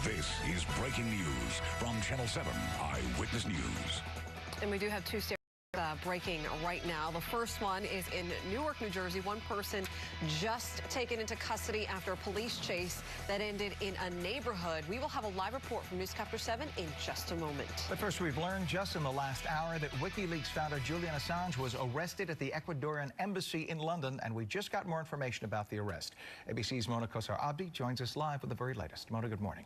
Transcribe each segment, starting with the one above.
This is breaking news from Channel 7 Eyewitness News. And we do have two stories breaking right now. The first one is in Newark, New Jersey. One person just taken into custody after a police chase that ended in a neighborhood. We will have a live report from Newscapter 7 in just a moment. But first, we've learned just in the last hour that WikiLeaks founder Julian Assange was arrested at the Ecuadorian embassy in London, and we just got more information about the arrest. ABC's Mona Kosar-Abdi joins us live with the very latest. Mona, good morning.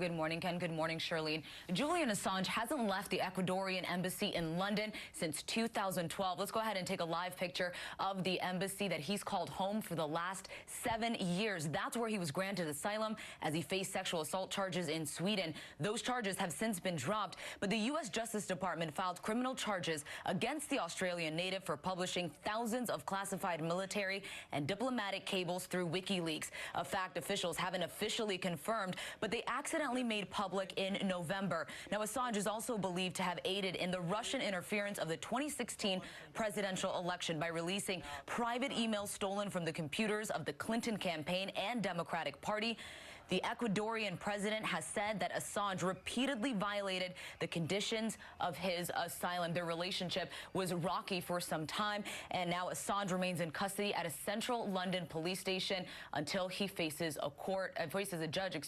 Good morning, Ken. Good morning, Shirlene. Julian Assange hasn't left the Ecuadorian embassy in London since 2012. Let's go ahead and take a live picture of the embassy that he's called home for the last 7 years. That's where he was granted asylum as he faced sexual assault charges in Sweden. Those charges have since been dropped, but the U.S. Justice Department filed criminal charges against the Australian native for publishing thousands of classified military and diplomatic cables through WikiLeaks, a fact officials haven't officially confirmed, but they accidentally made public in November. Now, Assange is also believed to have aided in the Russian interference of the 2016 presidential election by releasing private emails stolen from the computers of the Clinton campaign and Democratic Party. The Ecuadorian president has said that Assange repeatedly violated the conditions of his asylum. Their relationship was rocky for some time, and now Assange remains in custody at a central London police station until he faces a judge,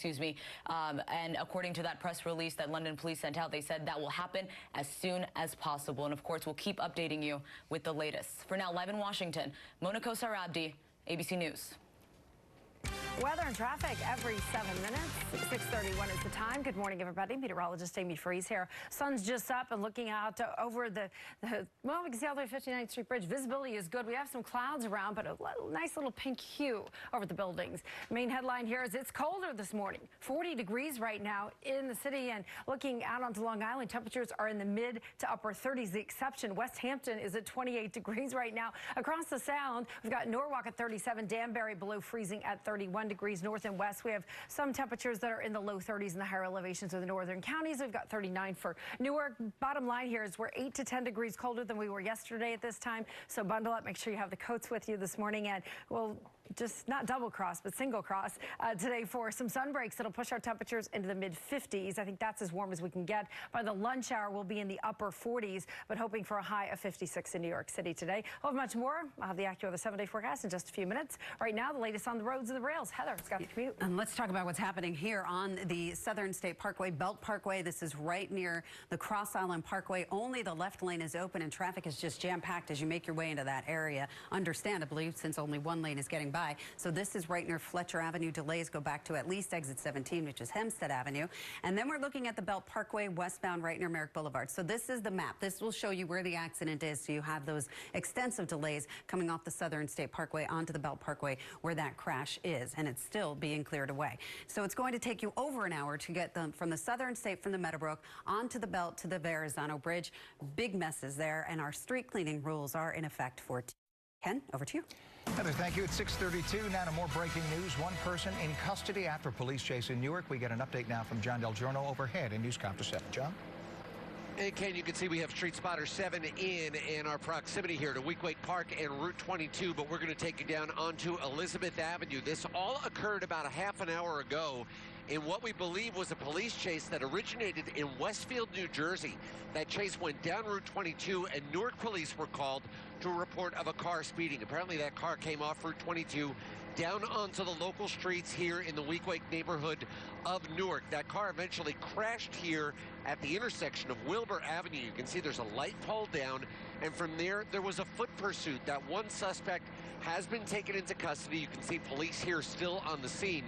and according to that press release that London police sent out, they said that will happen as soon as possible. And of course, we'll keep updating you with the latest. For now, live in Washington, Mona Kosar-Abdi, ABC News. Weather and traffic every 7 minutes. 6:31 is the time. Good morning, everybody. Meteorologist Amy Freeze here. Sun's just up and looking out over well, we can see all the way 59th Street Bridge. Visibility is good. We have some clouds around, but a nice little pink hue over the buildings. Main headline here is it's colder this morning. 40 degrees right now in the city, and looking out onto Long Island, temperatures are in the mid to upper 30s. The exception, West Hampton, is at 28 degrees right now. Across the Sound, we've got Norwalk at 37, Danbury below freezing at 31 degrees. North and west, we have some temperatures that are in the low 30s in the higher elevations of the northern counties. We've got 39 for Newark. Bottom line here is we're 8 to 10 degrees colder than we were yesterday at this time. So bundle up. Make sure you have the coats with you this morning. And we'll just not double cross, but single cross today for some sun breaks that'll push our temperatures into the mid 50s. I think that's as warm as we can get. By the lunch hour, we'll be in the upper 40s, but hoping for a high of 56 in New York City today. We'll have much more. I'll have the AccuWeather 7-day forecast in just a few minutes. Right now, the latest on the roads and the rails. Heather, it's got the commute. And let's talk about what's happening here on the Southern State Parkway, Belt Parkway. This is right near the Cross Island Parkway. Only the left lane is open, and traffic is just jam-packed as you make your way into that area, understandably, since only one lane is getting by. So this is right near Fletcher Avenue. Delays go back to at least exit 17, which is Hempstead Avenue. And then we're looking at the Belt Parkway westbound right near Merrick Boulevard. So this is the map. This will show you where the accident is. So you have those extensive delays coming off the Southern State Parkway onto the Belt Parkway where that crash is. And it's still being cleared away. So it's going to take you over an hour to get them from the Southern State, from the Meadowbrook onto the Belt to the Verrazano Bridge. Big messes there. And our street cleaning rules are in effect for Ken, over to you. Heather, thank you. At 6:32, now to more breaking news. One person in custody after police chase in Newark. We get an update now from John Del Giorno overhead in Newscapter 7. John? And Ken, you can see we have Street Spotter 7 in our proximity here to Weequahic Park and Route 22, but we're going to take you down onto Elizabeth Avenue. This all occurred about a half an hour ago in what we believe was a police chase that originated in Westfield, New Jersey. That chase went down Route 22, and Newark police were called to a report of a car speeding. Apparently that car came off Route 22 down onto the local streets here in the Weequahic neighborhood of Newark. That car eventually crashed here at the intersection of Wilbur Avenue. You can see there's a light pole down, and from there was a foot pursuit. That one suspect has been taken into custody. You can see police here still on the scene.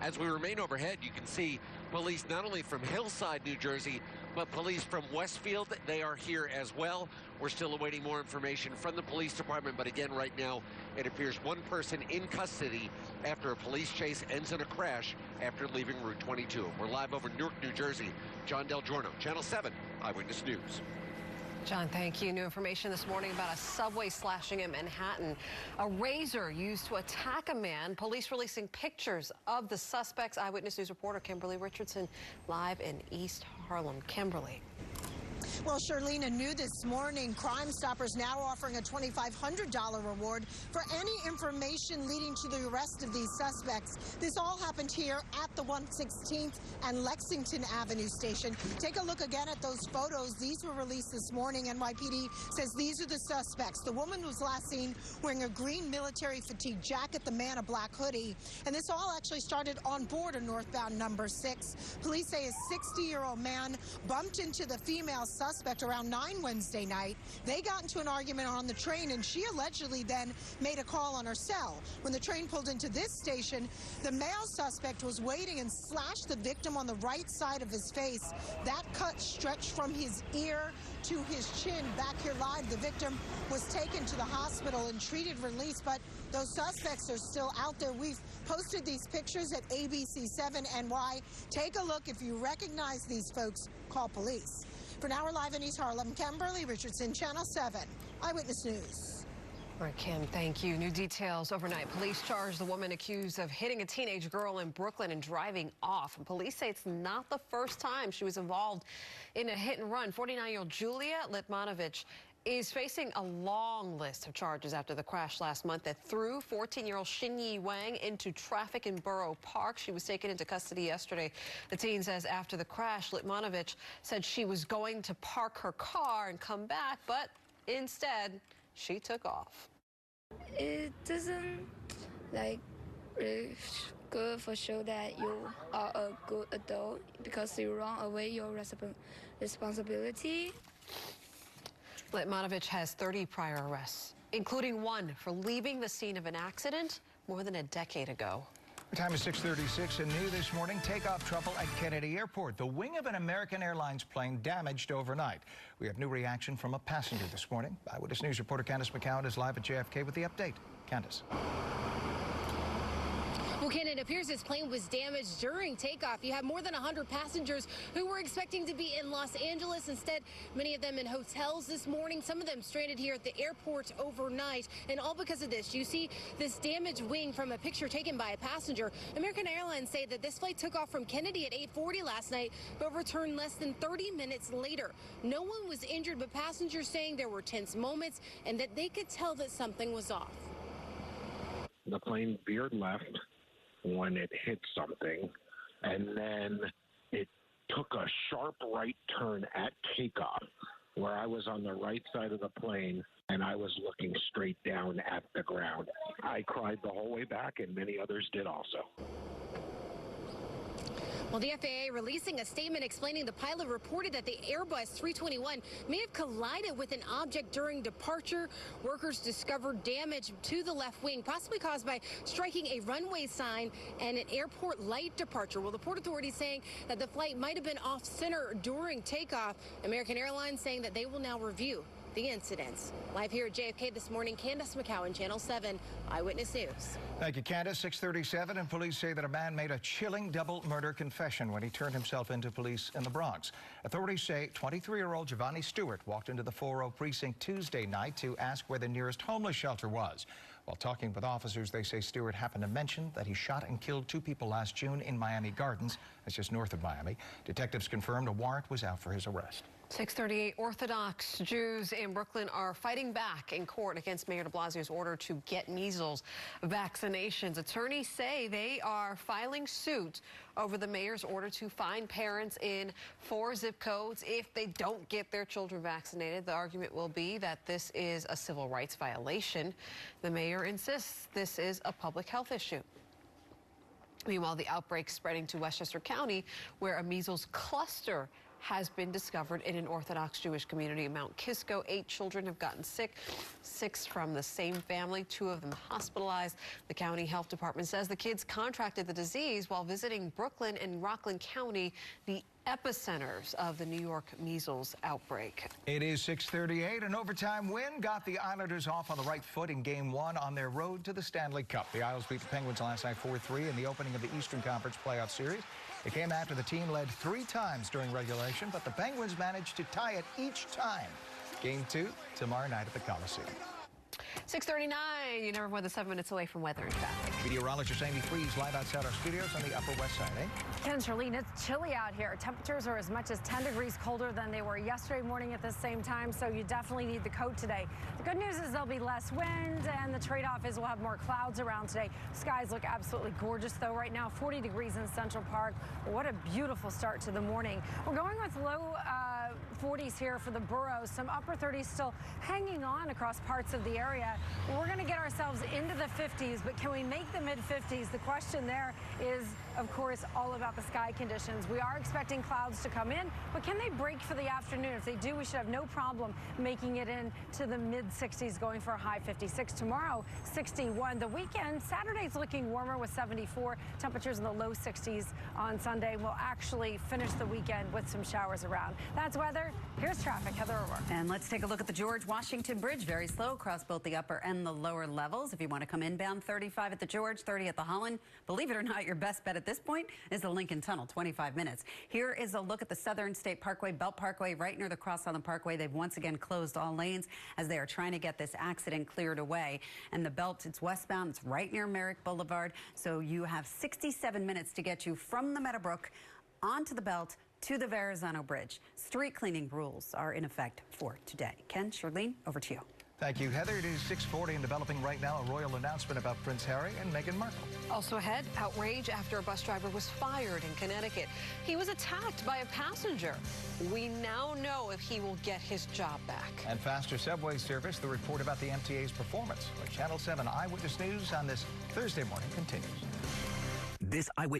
As we remain overhead, you can see police not only from Hillside, New Jersey, but police from Westfield. They are here as well. We're still awaiting more information from the police department, but again, right now, it appears one person in custody after a police chase ends in a crash after leaving Route 22. We're live over Newark, New Jersey. John Del Giorno, Channel 7 Eyewitness News. John, thank you. New information this morning about a subway slashing in Manhattan. A razor used to attack a man. Police releasing pictures of the suspects. Eyewitness News reporter Kimberly Richardson live in East Harlem. Kimberly. Well, Charlene, new this morning, Crime Stoppers now offering a $2,500 reward for any information leading to the arrest of these suspects. This all happened here at the 116th and Lexington Avenue station. Take a look again at those photos. These were released this morning. NYPD says these are the suspects. The woman was last seen wearing a green military fatigue jacket, the man a black hoodie. And this all actually started on board a northbound number 6. Police say a 60-year-old man bumped into the female suspect around 9 Wednesday night. They got into an argument on the train, and she allegedly then made a call on her cell. When the train pulled into this station, the male suspect was waiting and slashed the victim on the right side of his face. That cut stretched from his ear to his chin. Back here live, the victim was taken to the hospital and treated, released, but those suspects are still out there. We've posted these pictures at ABC7NY. Take a look. If you recognize these folks, call police. For now, we're live in East Harlem. Kimberly Richardson, Channel 7, Eyewitness News. All right, Kim, thank you. New details overnight. Police charged the woman accused of hitting a teenage girl in Brooklyn and driving off. And police say it's not the first time she was involved in a hit and run. 49-year-old Julia Litmanovich is facing a long list of charges after the crash last month that threw 14-year-old Xinyi Wang into traffic in Borough Park. She was taken into custody yesterday. The teen says after the crash, Litmanovich said she was going to park her car and come back, but instead, she took off. It doesn't really good for show that you are a good adult because you run away your responsibility. Litmanovich has 30 prior arrests, including one for leaving the scene of an accident more than a decade ago. The time is 6:36 and new this morning. Takeoff trouble at Kennedy Airport. The wing of an American Airlines plane damaged overnight. We have new reaction from a passenger this morning. Eyewitness News reporter Candace McCowan is live at JFK with the update. Candace. Well, Ken, it appears this plane was damaged during takeoff. You have more than 100 passengers who were expecting to be in Los Angeles. Instead, many of them in hotels this morning, some of them stranded here at the airport overnight, and all because of this. You see this damaged wing from a picture taken by a passenger. American Airlines say that this flight took off from Kennedy at 8:40 last night, but returned less than 30 minutes later. No one was injured, but passengers saying there were tense moments and that they could tell that something was off. The plane veered left when it hit something, and then it took a sharp right turn at takeoff, where I was on the right side of the plane, and I was looking straight down at the ground. I cried the whole way back, and many others did also. Well, the FAA releasing a statement explaining the pilot reported that the Airbus 321 may have collided with an object during departure. Workers discovered damage to the left wing, possibly caused by striking a runway sign and an airport light departure. Well, the Port Authority saying that the flight might have been off center during takeoff. American Airlines saying that they will now review the incidents. Live here at JFK this morning, Candace McCowan, Channel 7, Eyewitness News. Thank you, Candace. 6:37, and police say that a man made a chilling double murder confession when he turned himself into police in the Bronx. Authorities say 23-year-old Giovanni Stewart walked into the 4-0 precinct Tuesday night to ask where the nearest homeless shelter was. While talking with officers, they say Stewart happened to mention that he shot and killed 2 people last June in Miami Gardens. That's just north of Miami. Detectives confirmed a warrant was out for his arrest. 638 Orthodox Jews in Brooklyn are fighting back in court against Mayor de Blasio's order to get measles vaccinations. Attorneys say they are filing suit over the mayor's order to fine parents in 4 zip codes if they don't get their children vaccinated. The argument will be that this is a civil rights violation. The mayor insists this is a public health issue. Meanwhile, the outbreak spreading to Westchester County, where a measles cluster has been discovered in an Orthodox Jewish community in Mount Kisco. 8 children have gotten sick, 6 from the same family, 2 of them hospitalized. The county health department says the kids contracted the disease while visiting Brooklyn and Rockland County, the epicenters of the New York measles outbreak. It is 6:38. An overtime win got the Islanders off on the right foot in Game 1 on their road to the Stanley Cup. The Isles beat the Penguins last night 4-3 in the opening of the Eastern Conference playoff series. It came after the team led 3 times during regulation, but the Penguins managed to tie it each time. Game 2 tomorrow night at the Coliseum. 6:39. You never more than 7 minutes away from weather and traffic. Meteorologist Amy Freeze live outside our studios on the Upper West Side, eh? Ken, Charlene, it's chilly out here. Temperatures are as much as 10 degrees colder than they were yesterday morning at the same time, so you definitely need the coat today. The good news is there'll be less wind, and the trade-off is we'll have more clouds around today. Skies look absolutely gorgeous, though. Right now, 40 degrees in Central Park. What a beautiful start to the morning. We're going with low 40s here for the boroughs. Some upper 30s still hanging on across parts of the area. We're going to get ourselves into the 50s, but can we make the mid-50s? The question there is, of course, all about the sky conditions. We are expecting clouds to come in, but can they break for the afternoon? If they do, we should have no problem making it into the mid-60s, going for a high 56. Tomorrow, 61. The weekend, Saturday's looking warmer with 74. Temperatures in the low 60s on Sunday. We'll actually finish the weekend with some showers around. That's weather. Here's traffic. Heather O'Rourke. And let's take a look at the George Washington Bridge. Very slow across both the upper and the lower levels. If you want to come inbound, 35 at the George, 30 at the Holland. Believe it or not, your best bet at this point is the Lincoln Tunnel, 25 minutes. Here is a look at the Southern State Parkway, Belt Parkway, right near the Cross Island Parkway. They've once again closed all lanes as they are trying to get this accident cleared away. And the Belt, it's westbound. It's right near Merrick Boulevard. So you have 67 minutes to get you from the Meadowbrook onto the Belt to the Verrazano Bridge. Street cleaning rules are in effect for today. Ken, Charlene, over to you. Thank you, Heather. It is 6:40 and developing right now a royal announcement about Prince Harry and Meghan Markle. Also ahead, outrage after a bus driver was fired in Connecticut. He was attacked by a passenger. We now know if he will get his job back. And faster subway service, the report about the MTA's performance. Channel 7 Eyewitness News on this Thursday morning continues. This Eyewitness